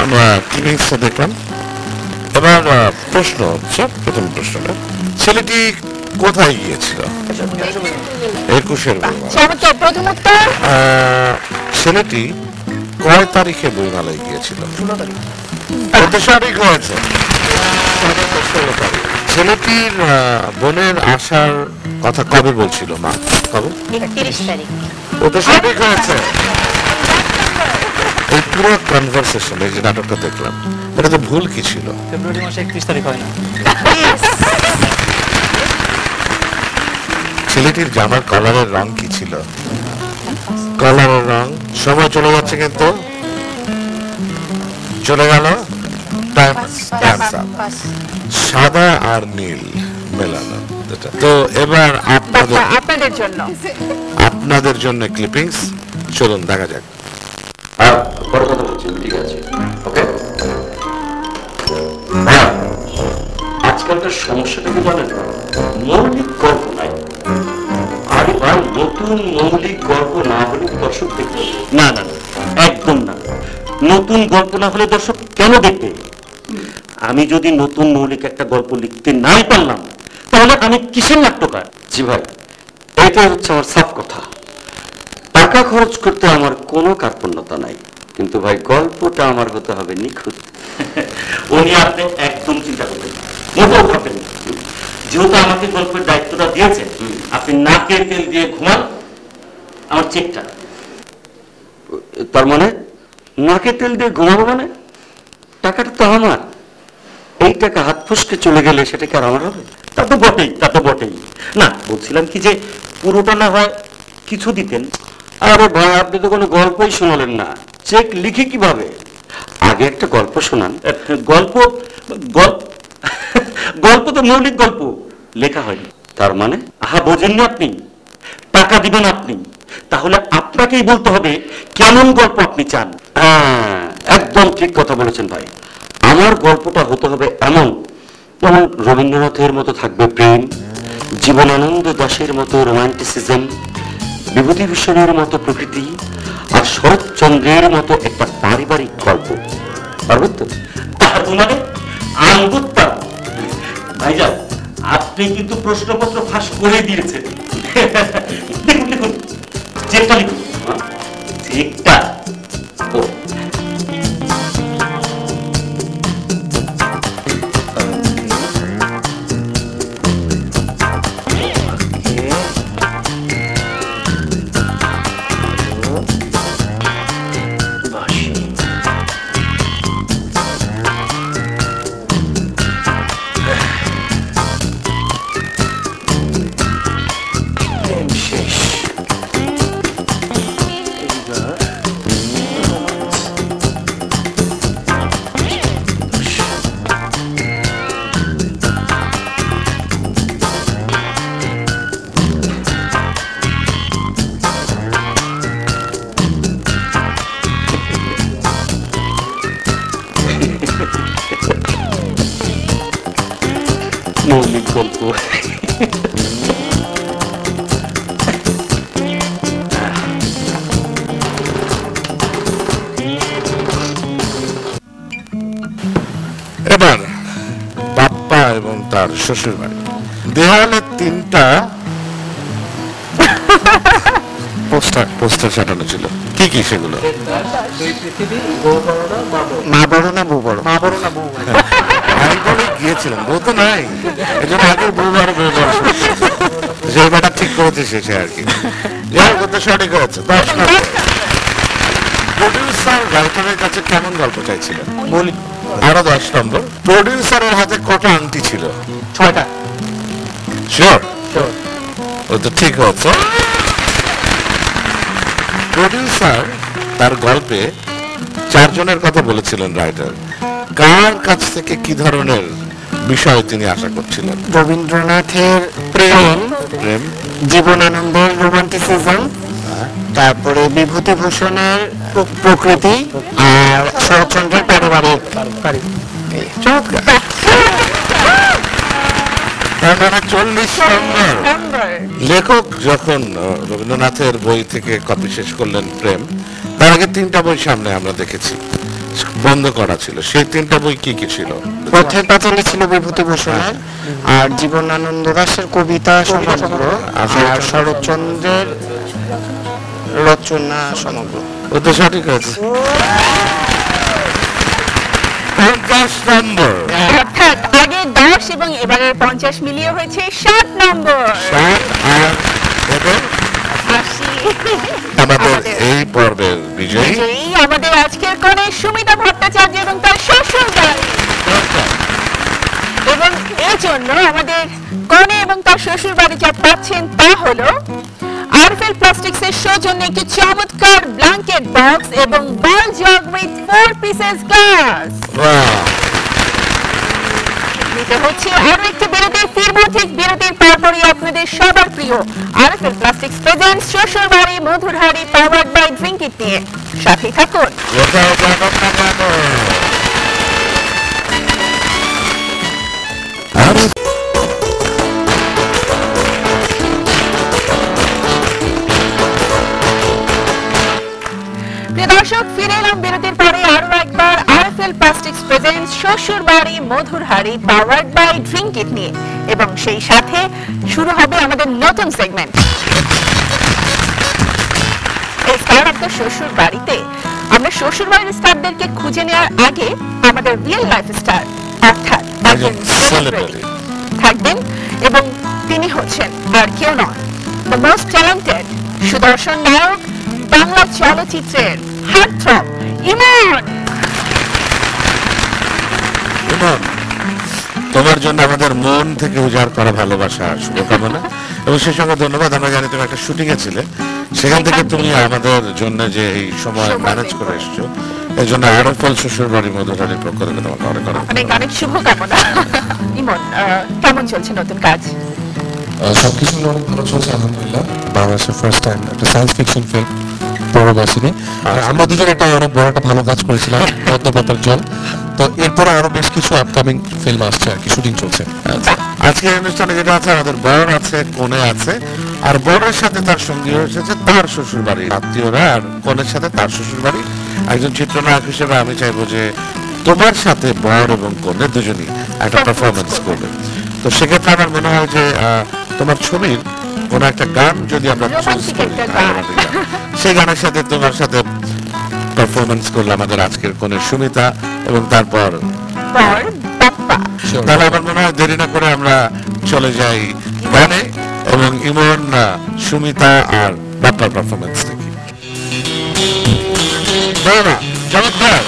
আমরা ক্লিপিংসটা দেখলাম। এবার প্রশ্ন হচ্ছে, প্রথম প্রশ্নটা, ছেলেটি কোথায় গিয়েছিল? 21-এর চমৎকার প্রথম উত্তর। ছেলেটি কয় তারিখে বইমেলায় গিয়েছিল? 16 তারিখ। সঠিক হয়েছে। ছেলেটির বোনের আসার কথা কবে বলছিল মা? কবে? 31 তারিখ। ওটা সঠিক হয়েছে। এই পুরো কনভারসেশন, এই যে নাটকটা দেখলাম, এটা তো ভুল কি ছিল? ফেব্রুয়ারি মাসে 31 তারিখ হয় না। ছেলেটির জামার কলারের রং কি ছিল? কলারের রং। সময় চলে যাচ্ছে কিন্তু, চলে গেল। সাদা আর নীল মেলানো। তো এবার আপনাদের জন্য ক্লিপিংস, চলুন দেখা যাক। পরে কথা বলছি, ঠিক আছে? ওকে। আজকালকার সমস্যাটা কি জানেন? মৌলিক গল্প নাই। আরে ভাই, নতুন মৌলিক গল্প না হলে দর্শক দেখবে না। না না, একদম না। নতুন গল্প না হলে দর্শক কেন দেখবে? আমি যদি নতুন মৌলিক একটা গল্প লিখতে নাই পারলাম, তাহলে আমি কিসের নাট্যকার? জি ভাই, এটাই হচ্ছে আমার সাফ কথা। টাকা খরচ করতে আমার কোনো কার্পণ্যতা নাই, কিন্তু ভাই গল্পটা আমার হতে হবে নিখুঁত। উনি আপনি একদম চিন্তা করবেন না, মোটেও ভাববেন না। যেহেতু আমাকে গল্পের দায়িত্বটা দিয়েছেন, আপনি নাকের তেল দিয়ে ঘুমান আমার চেকটা। তার মানে নাকের তেল দিয়ে ঘুমাবো মানে? টাকাটা তো আমার, এই টাকা হাত ফসকে চলে গেলে সেটা কি আর আমার হবে? তা তো বটেই, তা তো বটেই। না, বলছিলাম কি যে পুরোটা না হয় কিছু দিতেন। আরে ভাই, আপনি তো কোনো গল্পই শোনালেন না, চেক লিখে কিভাবে? আগে একটা গল্প শোনান। গল্প গল্প তো মৌলিক গল্প লেখা হয়নি। তার মানে আহা, বোঝেন না আপনি? টাকা দিবেন আপনি, তাহলে আপনাকেই বলতে হবে কেমন গল্প আপনি চান। হ্যাঁ, একদম ঠিক কথা বলেছেন ভাই। আমার গল্পটা হতে হবে এমন, যেমন রবীন্দ্রনাথের মতো থাকবে প্রেম, জীবনানন্দ দাশের মতো রোমান্টিসিজম, বিভূতিভূষণের মতো প্রকৃতি, আর শরৎচন্দ্রের মতো একটা পারিবারিক গল্প, পারবেন তো? পারবো মানে আঙ্গুর পারবো। ভাইজান, আপনি কিন্তু প্রশ্নপত্র ফাঁস করে দিয়েছেন। দেখুন দেখুন, চেকটা লিখুন। চেকটা ও মৌলিক গল্প। এবার বাপ্পা এবং তার শ্বশুর বাড়ি। দেওয়ালে 3টা পোস্টার সাটানো ছিল, কি কি সেগুলো? মা বড় না বউ বড়? আমি বলে গিয়েছিলাম, বউ তো নাই, এই জন্য আগে বউ বড় যে ব্যাটা ঠিক করেছে শেষে আর কি। যাই হোক, সঠিক হয়েছে। 10 নম্বর। প্রডিউসার রাইটারের কাছে কেমন গল্প চাইছিলেন? আরো 10 নম্বর। প্রডিউসারের হাতে কটা আংটি ছিল? 6টা। শিওর? ও তো ঠিক হচ্ছে। প্রডিউসার তার গল্পে 4 জনের কথা বলেছিলেন রাইটার, কার কাছ থেকে কি ধরনের বিষয় তিনি আশা করছিলেন? রবীন্দ্রনাথের প্রেম, জীবনানন্দের রোমান্টিসিজম, তারপরে বিভূতিভূষণের প্রকৃতি, আর শরৎচন্দ্রের পারিবারিক। চমৎকার। 40 নম্বর। লেখক যখন রবীন্দ্রনাথের বই থেকে কপি শেষ করলেন প্রেম, তার আগে 3টা বই সামনে আমরা দেখেছি বন্ধ করা ছিল। সেই 3টা বই কি কি ছিল? পথের পাঁচালী ছিল বিভূতিভূষণের, আর জীবনানন্দ দাশের কবিতা সমগ্র, আর শরৎচন্দ্রের রচনা সমগ্র। ও তো সঠিক আছে। 50 নম্বর। অর্থাৎ আগে 10 এবং এবারে 50 মিলিয়ে হয়েছে 60 নম্বর। 7 আর 80 আমাদের এই পর্বের বিজয়ী আমাদের আজকের কনে সুমিতা ভট্টাচার্য এবং তার শ্বশুর বাড়ি। এবং এই জন্য আমাদের কনে এবং তার শ্বশুর বাড়ি যা পাচ্ছেন তা হলো আরএফএল প্লাস্টিক্সের সৌজন্য একটি চমৎকার ব্ল্যাঙ্কেট বক্স এবং বল জগ উইথ 4 পিসেস গ্লাস। নিতে হচ্ছে আরো একটি বিরতি, ফিরবো ঠিক বিরতির পরপরই আপনাদের সবার প্রিয় আরএফএল প্লাস্টিক্স প্রেজেন্টস শ্বশুর বাড়ি মধুর হাড়ি পাওয়ার্ড বাই ড্রিঙ্ক ইট নিয়ে। সাথেই থাকুন। দর্শক, ফিরে এলাম বিরতির পরে আরো একবার আরএফএল প্লাস্টিক্স প্রেজেন্টস শ্বশুর বাড়ি মধুর হাড়ি পাওয়ার্ড বাই ড্রিঙ্ক ইট নিয়ে, এবং সেই সাথে শুরু হবে আমাদের নতুন সেগমেন্ট স্টার অফ দ্য শ্বশুর বাড়িতে। আমরা শ্বশুর বাড়ির স্টারদেরকে খুঁজে নেওয়ার আগে আমাদের রিয়েল লাইফ স্টার অর্থাৎ থাকবেন, এবং তিনি হচ্ছেন আর কেউ নয়, দ্য মোস্ট ট্যালেন্টেড সুদর্শন নায়ক বাংলা চলচ্চিত্রের হার্টথ্রব ইমন। তোমার জন্য আমাদের মন থেকে উজাড় করা ভালোবাসা, শুভকামনা এবং সেই সঙ্গে ধন্যবাদ। আমরা জানি তুমি একটা শুটিং এ ছিলে, সেখান থেকে তুমি আমাদের জন্য যে এই সময় ম্যানেজ করে এসছো, এই জন্য আরএফএল শ্বশুর বাড়ি মধুর হাড়ির পক্ষ থেকে তোমাকে অনেক অনেক অনেক শুভকামনা। ইমন, কেমন চলছে নতুন কাজ? সবকিছু অনেক ভালো চলছে আলহামদুলিল্লাহ। বাংলাদেশের ফার্স্ট টাইম একটা সায়েন্স ফিকশন ফিল্ম পরবাসিনী, আর আমরা দুজন একটা অনেক বড় একটা ভালো কাজ করেছিলাম পদ্মপাতার জল। তো এরপরে আরো বেশ কিছু আপকামিং ফিল্ম আসছে আর কি, শুটিং চলছে। আজকের অনুষ্ঠানে যেটা আছে, আমাদের বর আছে, কোণে আছে, আর বরের সাথে তার সঙ্গী এসেছে তার শ্বশুর বাড়ির আত্মীয়রা, আর কনের সাথে তার শ্বশুর বাড়ি। একজন চিত্রনায়ক হিসেবে আমি চাইবো যে তোমার সাথে বর এবং কনে দুজনই একটা পারফরমেন্স করবে। তো সেক্ষেত্রে আমার মনে হয় যে তোমার ছবির কোন একটা গান যদি আমরা চুজ করি, সেই গানের সাথে তোমার সাথে পারফরমেন্স করলে আমাদের আজকের কনের সুমিতা এবং তারপর তাহলে আমার মনে হয় দেরি না করে আমরা চলে যাই গানে এবং ইমন, সুমিতা আর বাপ্পার পারফরমেন্স দেখি। চমৎকার।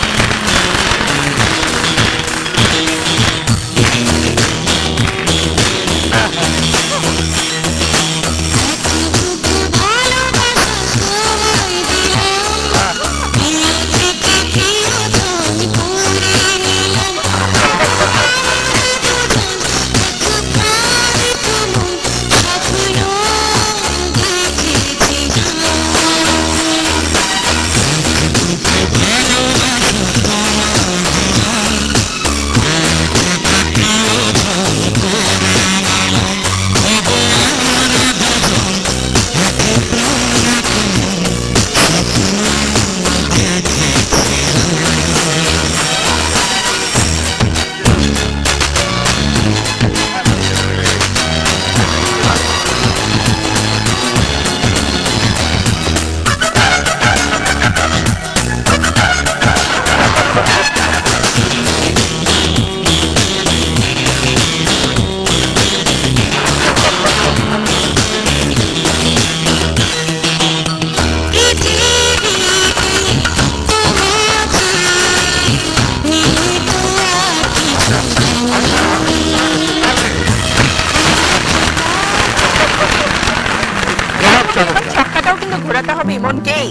ছক্কাটাও কিন্তু ঘোরাতে হবে ইমনকেই,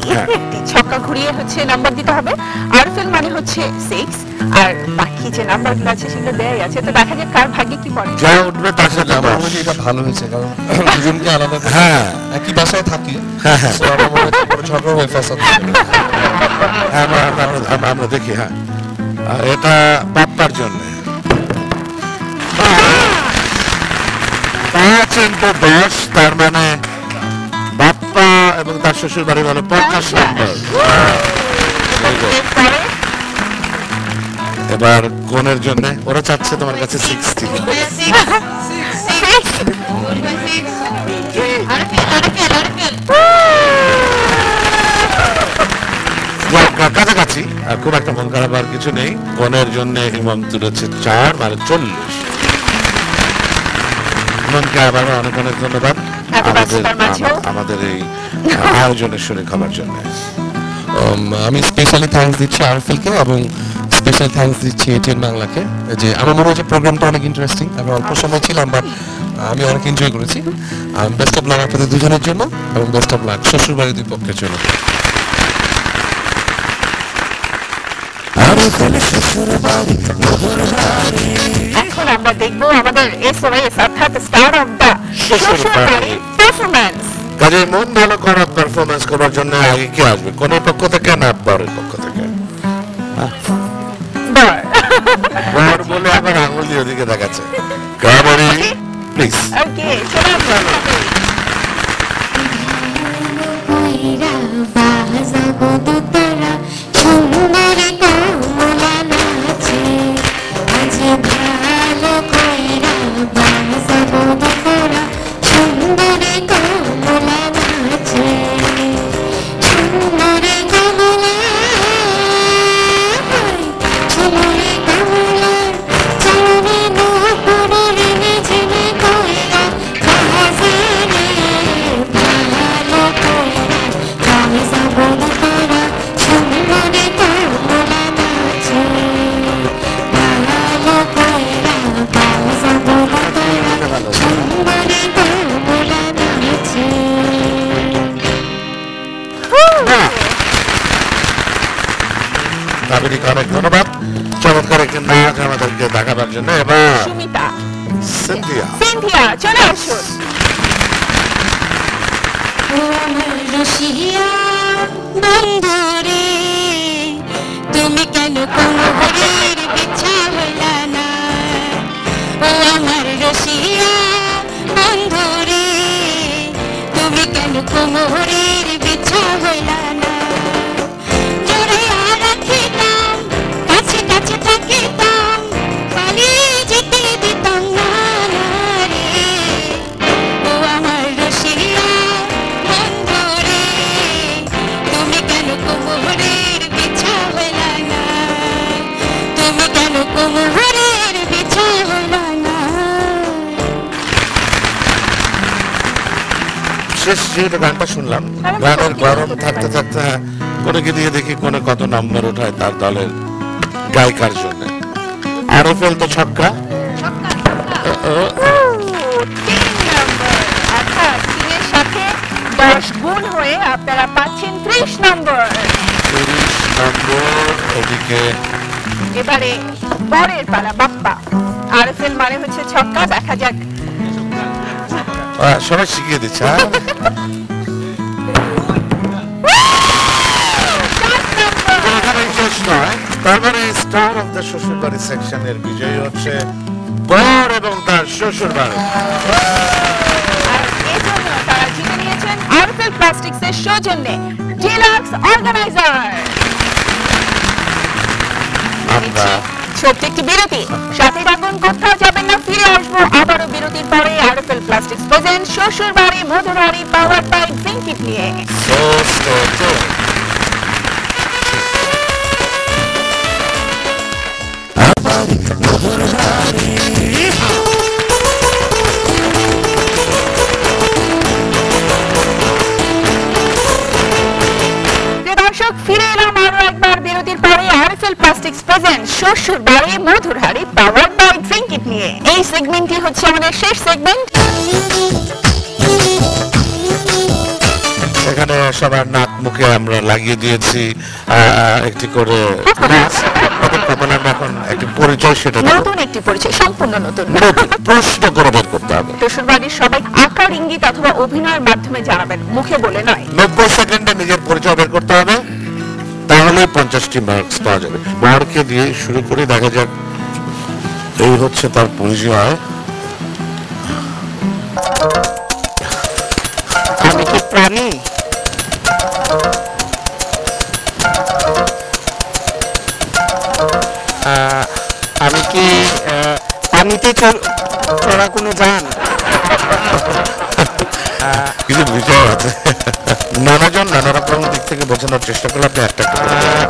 ছক্কা ঘুরিয়ে হচ্ছে নাম্বার দিতে হবে। আরফেল মানে হচ্ছে 6, আর বাকি যে নাম্বারগুলো আছে সেগুলো দেয়াই আছে। তো দেখা যাক কার ভাগ্যে কি পড়ে। যা উঠবে তার সাথে আমার মনে হয় এটা ভালো হয়েছে, কারণ দুজনকে আলাদা করে একই বাসায় থাকি, ঝগড়া হয়ে ফ্যাসাদ। আমরা দেখি। হ্যাঁ, এটা বাপ্পার জন্য 5 × 10, তার মানে বাপ্পা এবং তার শ্বশুর বাড়ি হলো 50 নম্বর। এবার কোনের জন্য ওরা চাচ্ছে তোমার কাছে 60। কাছাকাছি, আর খুব একটা মন খারাপ আর কিছু নেই। কোনের জন্য ইমাম তুলেছে 4, মানে 40। ইমামকে আবার অনেক অনেক ধন্যবাদ আমাদের এই আয়োজনের শরীর খাবার জন্য। আমি স্পেশালি থ্যাঙ্কস দিচ্ছি আরফেলকে এবং স্পেশাল থ্যাঙ্কস দিচ্ছি এটিএন বাংলাকে। যে আমার মনে হয় যে প্রোগ্রামটা অনেক ইন্টারেস্টিং, আমি অল্প সময় ছিলাম বাট আমি অনেক এনজয় করেছি। বেস্ট অফ লাক আপনাদের দুজনের জন্য এবং বেস্ট অফ লাক শ্বশুর বাড়ির দুই পক্ষের জন্য। এখন আমরা দেখবো আমাদের SOS অর্থাৎ স্টার অফ দ্য শ্বশুরবাড়ি পারফরম্যান্স। কাজে মন ভালো করার পারফরমেন্স করার জন্য আগে কি আসবে, কোনের পক্ষ থেকে না বরের পক্ষ থেকে? বর বলে আবার আঙুল দিয়ে ওদিকে দেখাচ্ছে। কাবারি প্লিজ। ওকে, চলো আমরা অনেক ধন্যবাদ। চমৎকার একটি নাচ আমাদেরকে দেখাবার জন্য। এবার সুমিতা, সিনথিয়া চলে আসুন। তুমি কেন কোনো ঘরের বিছা হইলা না, ও আমার রসিয়া বন্ধুরে, শেষ যেহেতু গানটা শুনলাম, গানের গরম থাকতে থাকতে কোনেকে দিয়ে দেখি কোনে কত নম্বর ওঠায় তার দলের গায়িকার জন্য। আরএফএল তো ছক্কা, অর্থাৎ 3 এর সাথে 10 গুণ হয়ে আপনারা পাচ্ছেন 30 নম্বর। 30 নম্বর। ওদিকে এবারে বরের পালা, বাপ্পা। আরএফএল মানে হচ্ছে ছক্কা, দেখা যাক। সবাই শিখিয়ে দিচ্ছে। শেষ নয়, তারপরে স্টার অফ দ্য শ্বশুরবাড়ি সেকশনের বিজয়ী হচ্ছে বর এবং তার শ্বশুরবাড়ি। আর এজন্য তারা জিতে নিয়েছেন আরএফএল প্লাস্টিক্সের সৌজন্যে ডিলাক্স অর্গানাইজার। আমরা ছোট্ট একটি বিরতি, সাথে থাকুন, কোথাও যাবেন না, ফিরে আসবো আবারও বিরতির পরে আরএফএল প্লাস্টিক্স প্রেজেন্ট শ্বশুরবাড়ি মধুরহারি পাওয়ার্ড বাই ড্রিঙ্কিট নিয়ে। দর্শক, ফিরে এলাম আরো একবার বিরতির পরে আরএফএল প্লাস্টিক্স প্রেজেন্ট শ্বশুরবাড়ি মধুরহারি পাওয়ার্ড বাই ড্রিঙ্কিট নিয়ে। এই সেগমেন্টটি হচ্ছে আমাদের শেষ সেগমেন্ট। এখানে সবার নাক মুখে আমরা লাগিয়ে দিয়েছি একটি করে এখন একটি পরিচয়, সেটা নতুন একটি পরিচয়, সম্পূর্ণ নতুন। প্রশ্ন করে বের করতে হবে। শ্বশুরবাড়ির সবাই আকার ইঙ্গিত অথবা অভিনয়ের মাধ্যমে জানাবেন, মুখে বলে নয়। 90 সেকেন্ডে নিজের পরিচয় বের করতে হবে, তাহলে 50টি মার্কস পাওয়া যাবে। বরকে দিয়ে শুরু করে দেখা যাক, এই হচ্ছে তার পরিচয়। আমি কি প্রাণী? আমি কি পানিতে চড়া কোনো যান? কিছু বিষয় আছে, নানাজন নানা রকম দিক থেকে বোঝানোর চেষ্টা করলে আপনি একটা একটা করে বলুন।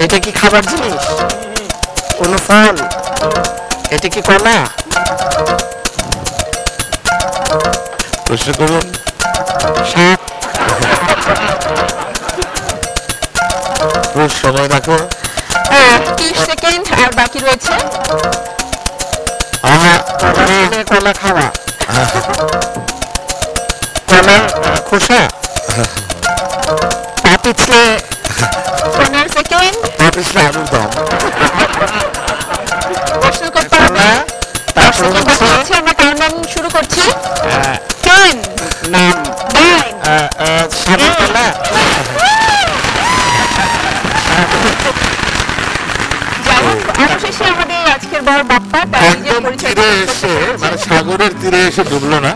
এটা কি খাবার জিনিস? কোনো ফল? এটা কি কলা? প্রশ্ন করুন। সাপ? সময় রাখো। 30 সেকেন্ড আর বাকি রয়েছে। কলা খাওয়া? কলা খোসা? পা পিছলে? 15 সেকেন্ড। পা পিছলে আলুর দম। প্রশ্ন করতে হবে। 10 সেকেন্ড বাকি আছে, আমরা কাউন্টডাউন শুরু করছি। 10 নাম? 9 সাপের কলা? অবশেষে আমাদের আজকের বড় বাপ্পা তার নিজের পরিচয় তীরে এসে, মানে সাগরের তীরে এসে ডুবলো না,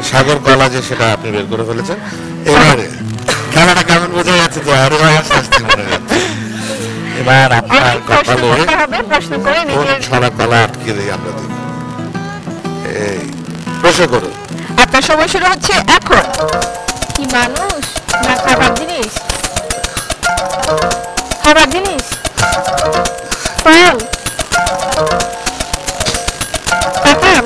সাগর কলা যে সেটা আপনি বের করে ফেলেছেন। এবারে খেলাটা কেমন বোঝা যাচ্ছে তো, আরো শাস্তি মনে যাচ্ছে। এবার আপনার কপালে প্রশ্ন করে কোন নিজের ছড়া কলা আটকে দিই আমরা দিই। এই প্রশ্ন করুন। আপনার সময় শুরু হচ্ছে এখন। কি মানুষ না খাবার জিনিস? খাবার জিনিস? ফল? কাঁঠাল?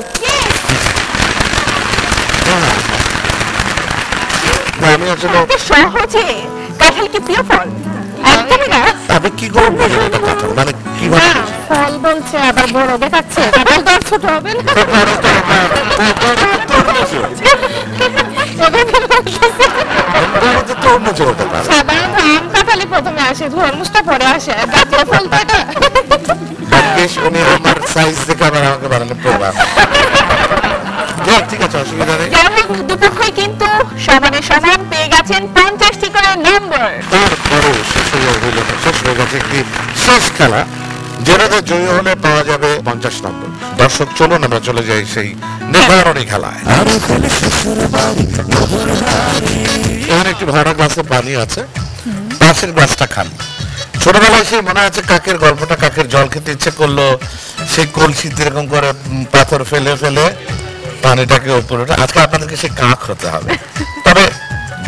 আমি আসলে সহজে কাঁঠাল কি প্রিয় ফল? একদমই না। আপনি কি করে বুঝলেন এটা কথা, মানে কিভাবে? ফল বলছে আবার বড় দেখাচ্ছে, কাঁঠাল তো আর ছোট হবে না। সাধারণত আম কাঁঠালি প্রথমে আসে, তরমুজটা পরে আসে, জাতীয় ফল তো এটা। বেশ, উনি আমার সাইজ দেখে আবার আমাকে বানানো প্রভাব। ঠিক আছে, অসুবিধা নেই। যাই হোক, দুপক্ষই কিন্তু সমানে সমান পেয়ে গেছেন 50টি করে নম্বর। তারপরে শেষ হয়ে গেছে একটি শেষ খেলা, যেটাতে জয়ী হলে পাওয়া যাবে 50 নম্বর। দর্শক, চলুন আমরা চলে যাই সেই নির্ধারণী খেলায়। এখানে একটি ভরা গ্লাসে পানি আছে, পাশের গ্লাসটা খালি। ছোটবেলায় সেই মনে আছে কাকের গল্পটা, কাকের জল খেতে ইচ্ছে করলো, সেই কলসিতে এরকম করে পাথর ফেলে ফেলে পানিটাকে উপরে ওঠে। আজকে আপনাদেরকে সেই কাক হতে হবে, তবে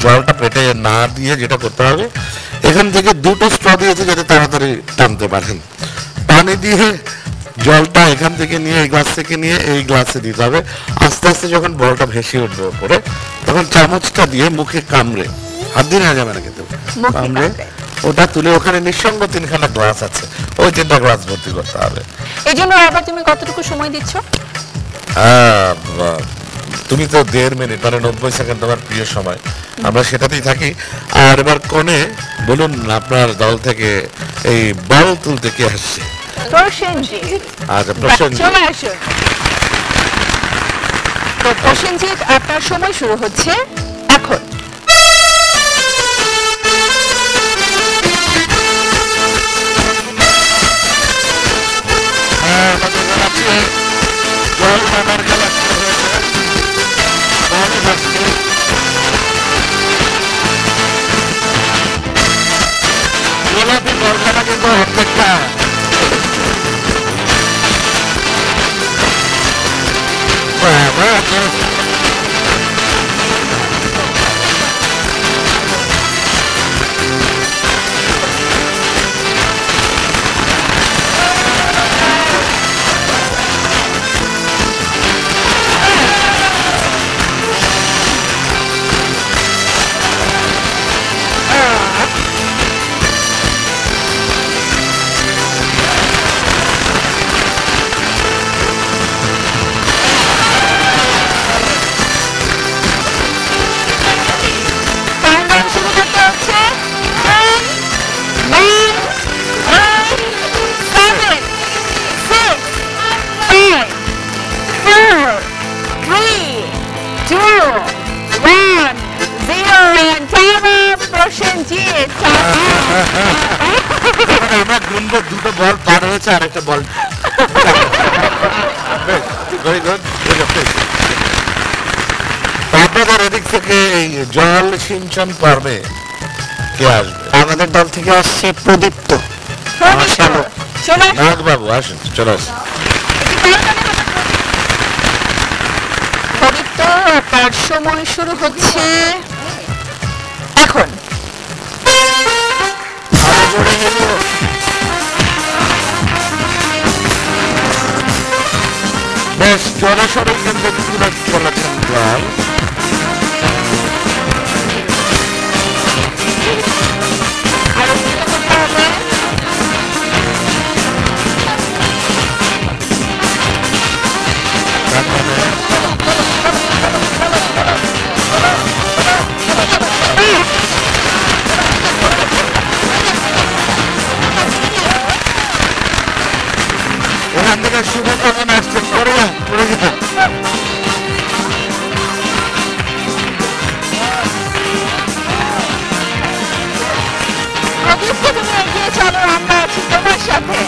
জলটা পেটে না দিয়ে যেটা করতে হবে, এখান থেকে 2টো স্ট্র দিয়েছে যাতে তাড়াতাড়ি টানতে পারেন। পানি দিয়ে জলটা এখান থেকে নিয়ে, এই গ্লাস থেকে নিয়ে এই গ্লাসে দিতে হবে। আস্তে আস্তে যখন বলটা ভেসে উঠবে উপরে, তখন চামচটা দিয়ে মুখে কামড়ে, হাত দিয়ে না যাবে না কিন্তু, মুখে কামড়ে কামড়ে। ওটা তুলে ওখানে নিঃসঙ্গ 3খানা গ্লাস আছে, ওই 3টা গ্লাস ভর্তি করতে হবে। এই জন্য আবার তুমি কতটুকু সময় দিচ্ছ? তুমি তো 1.5 মিনিট মানে 90 সেকেন্ড তোমার প্রিয় সময়, আমরা সেটাতেই থাকি। আর এবার কোণে বলুন আপনার দল থেকে এই বল তুলতে কে আসছে? প্রসেনজিৎ। আচ্ছা প্রসেনজিৎ, চলে আসুন। তো প্রসেনজিৎ, আপনার সময় শুরু হচ্ছে এখন। আমাদের জানাচ্ছি জল মামার খেলা শুরু হয়েছে। বল ভাসছে। গোলাপি বলখানা কিন্তু অর্ধেকটা কাউন্টডাউন শুরু করতে হচ্ছে। 9, 8, 7, 6, 5, 4, 3, 2, 1, 0 and time up. প্রসেনজিৎ, আমরা গুনবো, 2টো বল পার হয়েছে আর একটা বল। Very good. আপনাদের এদিক থেকে এই জল সিঞ্চন পর্বে কে আসবে? আমাদের দল থেকে আসছে প্রদীপ্ত। প্রদীপ্ত, চলে আসুন। নাগবাবু আসুন, চলে আসুন। প্রদীপ্ত, আপনার সময় শুরু হচ্ছে এখন। বেশ জনসড়ক কিন্তু তুলে চলেছেন জল। আরো চেষ্টা করতে হবে। এখান থেকে শুভকামনা আসছে, করে যা, করে যা। প্রদীপ্ত, তুমি এগিয়ে চলো, আমরা আছি তোমার সাথে।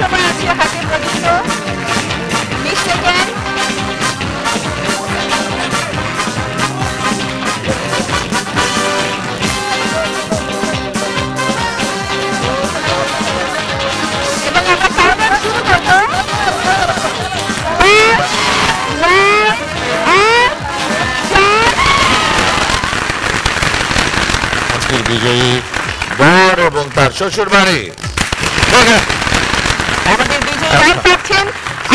সময় আছে হাতে প্রদীপ্ত। 20 সেকেন্ড। এবং আমরা কাউন্টডাউন শুরু করব। 5, 9, 8, 7। আজকের বিজয়ী বর এবং তার শ্বশুর বাড়ি। আমাদের বিজয়ী রায় পাচ্ছেন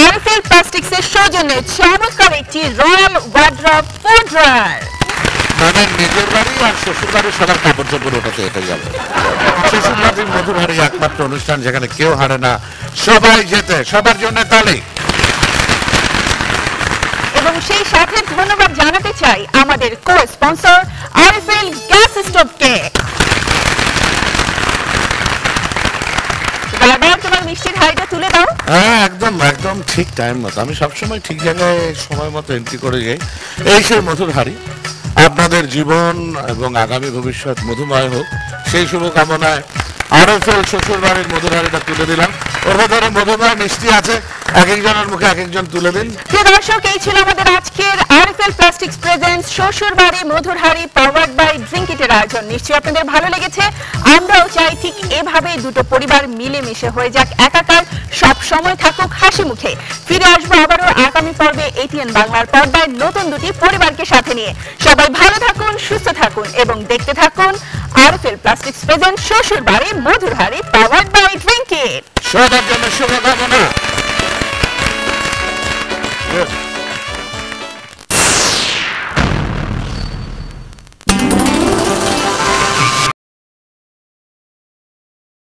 আরএফএল প্লাস্টিক্সের সৌজন্যে চমৎকার একটি রয়্যাল ওয়ার্ড্রব ফুড ড্রায়ার। মানে নিজের বাড়ি আর শ্বশুর বাড়ির সবার কাপড় চোপড় ওটাতে এটা যাবে। শ্বশুর বাড়ির মধুর হাড়ি একমাত্র অনুষ্ঠান যেখানে কেউ হারে না, সবাই যেতে, সবার জন্য তালি। এবং সেই সাথে ধন্যবাদ জানাতে চাই আমাদের কো স্পন্সর আরএফএল গ্যাস স্টোভকে। বারবার তোমার মিষ্টির হাড়িটা তুলে দাও। হ্যাঁ, একদম একদম ঠিক টাইম মতো। আমি সবসময় ঠিক জায়গায় সময় মতো এন্ট্রি করে যাই। এই সেই মধুর হাড়ি। আপনাদের জীবন এবং আগামী ভবিষ্যৎ মধুময় হোক, সেই শুভকামনায় আরএফএল শ্বশুর বাড়ির মধুর হাড়িটা তুলে দিলাম। ওর ভেতরে মধুময় মিষ্টি আছে, এক একজনের মুখে এক একজন তুলে দিন। প্রিয় দর্শক, এই ছিল আমাদের আজকের আরএফএল প্লাস্টিক্স প্রেজেন্টস শ্বশুর বাড়ি মধুর হাড়ি পাওয়ার্ড বাই ড্রিঙ্কিটের আয়োজন। নিশ্চয়ই আপনাদের ভালো লেগেছে। আমরাও চাই ঠিক এভাবেই দুটো পরিবার মিলেমিশে হয়ে যাক একাকার, সব সময় থাকুক হাসি মুখে। ফিরে আসবো আবারও আগামী পর্বে এটিএন বাংলার পর্দায় নতুন দুটি পরিবারকে সাথে নিয়ে। সবাই ভালো থাকুন, সুস্থ থাকুন এবং দেখতে থাকুন আরএফএল প্লাস্টিক্স প্রেজেন্টস শ্বশুর বাড়ি মধুর হাড়ি পাওয়ার্ড বাই ড্রিঙ্কিট। সবার জন্য শুভকামনা।